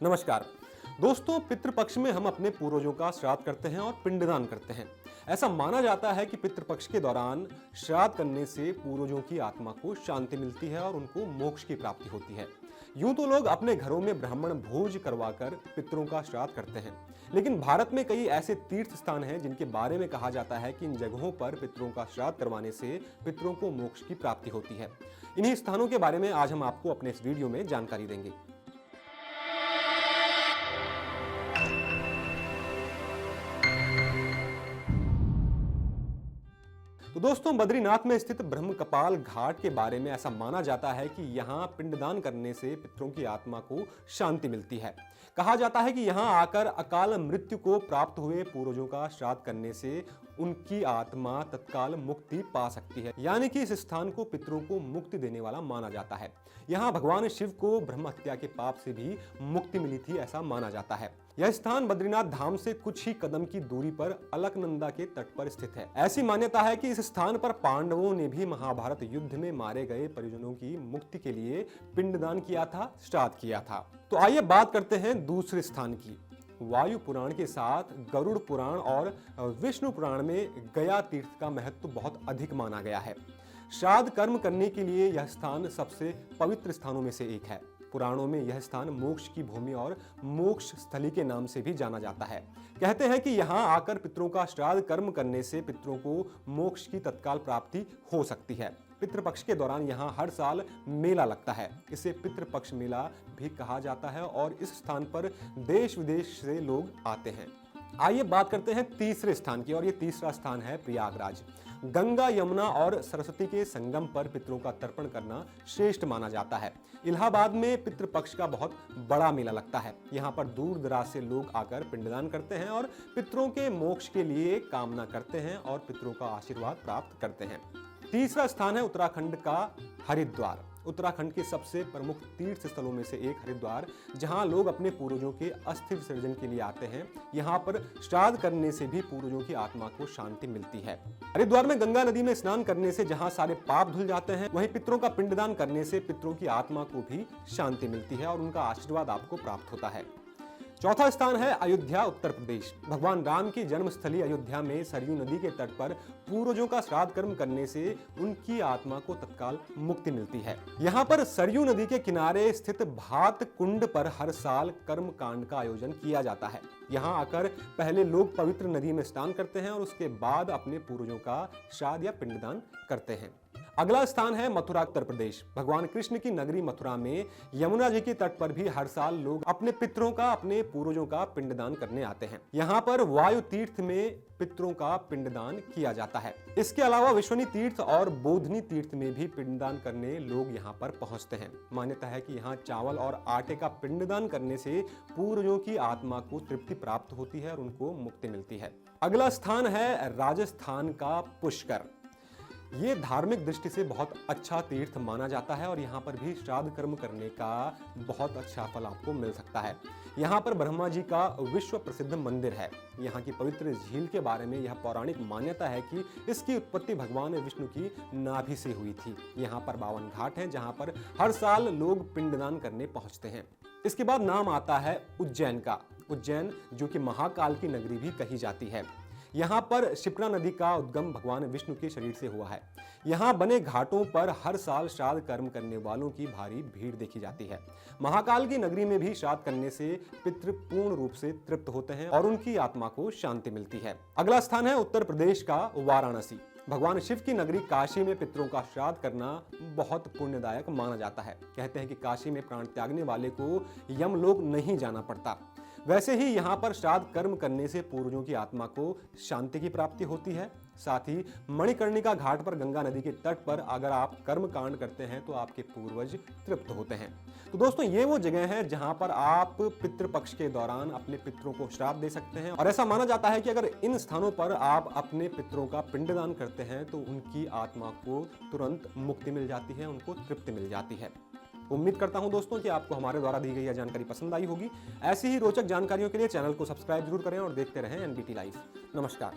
नमस्कार दोस्तों, पितृपक्ष में हम अपने पूर्वजों का श्राद्ध करते हैं और पिंडदान करते हैं। ऐसा माना जाता है कि पितृपक्ष के दौरान श्राद्ध करने से पूर्वजों की आत्मा को शांति मिलती है और उनको मोक्ष की प्राप्ति होती है। यूं तो लोग अपने घरों में ब्राह्मण भोज करवाकर पितरों का श्राद्ध करते हैं, लेकिन भारत में कई ऐसे तीर्थ स्थान हैं जिनके बारे में कहा जाता है कि इन जगहों पर पितरों का श्राद्ध करवाने से पितरों को मोक्ष की प्राप्ति होती है। इन्हीं स्थानों के बारे में आज हम आपको अपने इस वीडियो में जानकारी देंगे। तो दोस्तों, बद्रीनाथ में स्थित ब्रह्म कपाल घाट के बारे में ऐसा माना जाता है कि यहाँ पिंडदान करने से पितरों की आत्मा को शांति मिलती है। कहा जाता है कि यहाँ आकर अकाल मृत्यु को प्राप्त हुए पूर्वजों का श्राद्ध करने से उनकी आत्मा तत्काल मुक्ति पा सकती है, यानी कि इस स्थान को पितरों को मुक्ति देने वाला माना जाता है। यहाँ भगवान शिव को ब्रह्म हत्या के पाप से भी मुक्ति मिली थी, ऐसा माना जाता है। यह स्थान बद्रीनाथ धाम से कुछ ही कदम की दूरी पर अलकनंदा के तट पर स्थित है। ऐसी मान्यता है कि इस स्थान पर पांडवों ने भी महाभारत युद्ध में मारे गए परिजनों की मुक्ति के लिए पिंडदान किया था, श्राद्ध किया था। तो आइए बात करते हैं दूसरे स्थान की। वायु पुराण के साथ गरुड़ पुराण और विष्णु पुराण में गया तीर्थ का महत्व बहुत अधिक माना गया है। श्राद्ध कर्म करने के लिए यह स्थान सबसे पवित्र स्थानों में से एक है। पुराणों में यह स्थान मोक्ष की भूमि और मोक्ष स्थली के नाम से भी जाना जाता है। कहते हैं कि यहाँ आकर पितरों का श्राद्ध कर्म करने से पितरों को मोक्ष की तत्काल प्राप्ति हो सकती है। पितृपक्ष के दौरान यहाँ हर साल मेला लगता है। इसे पितृपक्ष मेला भी कहा जाता है और इस स्थान पर देश विदेश से लोग आते हैं। आइए बात करते हैं तीसरे स्थान की, और ये तीसरा स्थान है प्रयागराज। गंगा, यमुना और सरस्वती के संगम पर पितरों का तर्पण करना श्रेष्ठ माना जाता है। इलाहाबाद में पितृपक्ष का बहुत बड़ा मेला लगता है। यहाँ पर दूर दराज से लोग आकर पिंडदान करते हैं और पितरों के मोक्ष के लिए कामना करते हैं और पितरों का आशीर्वाद प्राप्त करते हैं। तीसरा स्थान है उत्तराखंड का हरिद्वार। उत्तराखंड के सबसे प्रमुख तीर्थ स्थलों में से एक हरिद्वार, जहां लोग अपने पूर्वजों के अस्थि विसर्जन के लिए आते हैं। यहां पर श्राद्ध करने से भी पूर्वजों की आत्मा को शांति मिलती है। हरिद्वार में गंगा नदी में स्नान करने से जहां सारे पाप धुल जाते हैं, वहीं पितरों का पिंडदान करने से पितरों की आत्मा को भी शांति मिलती है और उनका आशीर्वाद आपको प्राप्त होता है। चौथा स्थान है अयोध्या, उत्तर प्रदेश। भगवान राम की जन्मस्थली अयोध्या में सरयू नदी के तट पर पूर्वजों का श्राद्ध कर्म करने से उनकी आत्मा को तत्काल मुक्ति मिलती है। यहाँ पर सरयू नदी के किनारे स्थित भात कुंड पर हर साल कर्म कांड का आयोजन किया जाता है। यहाँ आकर पहले लोग पवित्र नदी में स्नान करते हैं और उसके बाद अपने पूर्वजों का श्राद्ध या पिंडदान करते हैं। अगला स्थान है मथुरा, उत्तर प्रदेश। भगवान कृष्ण की नगरी मथुरा में यमुना जी के तट पर भी हर साल लोग अपने पितरों का, अपने पूर्वजों का पिंडदान करने आते हैं। यहाँ पर वायु तीर्थ में पितरों का पिंडदान किया जाता है। इसके अलावा विश्वनी तीर्थ और बोधनी तीर्थ में भी पिंडदान करने लोग यहाँ पर पहुंचते हैं। मान्यता है कि यहाँ चावल और आटे का पिंडदान करने से पूर्वजों की आत्मा को तृप्ति प्राप्त होती है और उनको मुक्ति मिलती है। अगला स्थान है राजस्थान का पुष्कर। ये धार्मिक दृष्टि से बहुत अच्छा तीर्थ माना जाता है और यहाँ पर भी श्राद्ध कर्म करने का बहुत अच्छा फल आपको मिल सकता है। यहाँ पर ब्रह्मा जी का विश्व प्रसिद्ध मंदिर है। यहाँ की पवित्र झील के बारे में यह पौराणिक मान्यता है कि इसकी उत्पत्ति भगवान विष्णु की नाभि से हुई थी। यहाँ पर 52 घाट हैं जहाँ पर हर साल लोग पिंडदान करने पहुँचते हैं। इसके बाद नाम आता है उज्जैन का। उज्जैन, जो कि महाकाल की नगरी भी कही जाती है। यहाँ पर क्षिप्रा नदी का उद्गम भगवान विष्णु के शरीर से हुआ है। यहाँ बने घाटों पर हर साल श्राद्ध कर्म करने वालों की भारी भीड़ देखी जाती है। महाकाल की नगरी में भी श्राद्ध करने से पितृ पूर्ण रूप से तृप्त होते हैं और उनकी आत्मा को शांति मिलती है। अगला स्थान है उत्तर प्रदेश का वाराणसी। भगवान शिव की नगरी काशी में पितरों का श्राद्ध करना बहुत पुण्यदायक माना जाता है। कहते हैं कि काशी में प्राण त्यागने वाले को यमलोक नहीं जाना पड़ता। वैसे ही यहाँ पर श्राद्ध कर्म करने से पूर्वजों की आत्मा को शांति की प्राप्ति होती है। साथ ही मणिकर्णिका घाट पर गंगा नदी के तट पर अगर आप कर्म कांड करते हैं तो आपके पूर्वज तृप्त होते हैं। तो दोस्तों, ये वो जगह है जहां पर आप पितृपक्ष के दौरान अपने पितरों को श्राद्ध दे सकते हैं और ऐसा माना जाता है कि अगर इन स्थानों पर आप अपने पितरों का पिंडदान करते हैं तो उनकी आत्मा को तुरंत मुक्ति मिल जाती है, उनको तृप्ति मिल जाती है। उम्मीद करता हूं दोस्तों कि आपको हमारे द्वारा दी गई यह जानकारी पसंद आई होगी। ऐसी ही रोचक जानकारियों के लिए चैनल को सब्सक्राइब जरूर करें और देखते रहें एनडीटी लाइव। नमस्कार।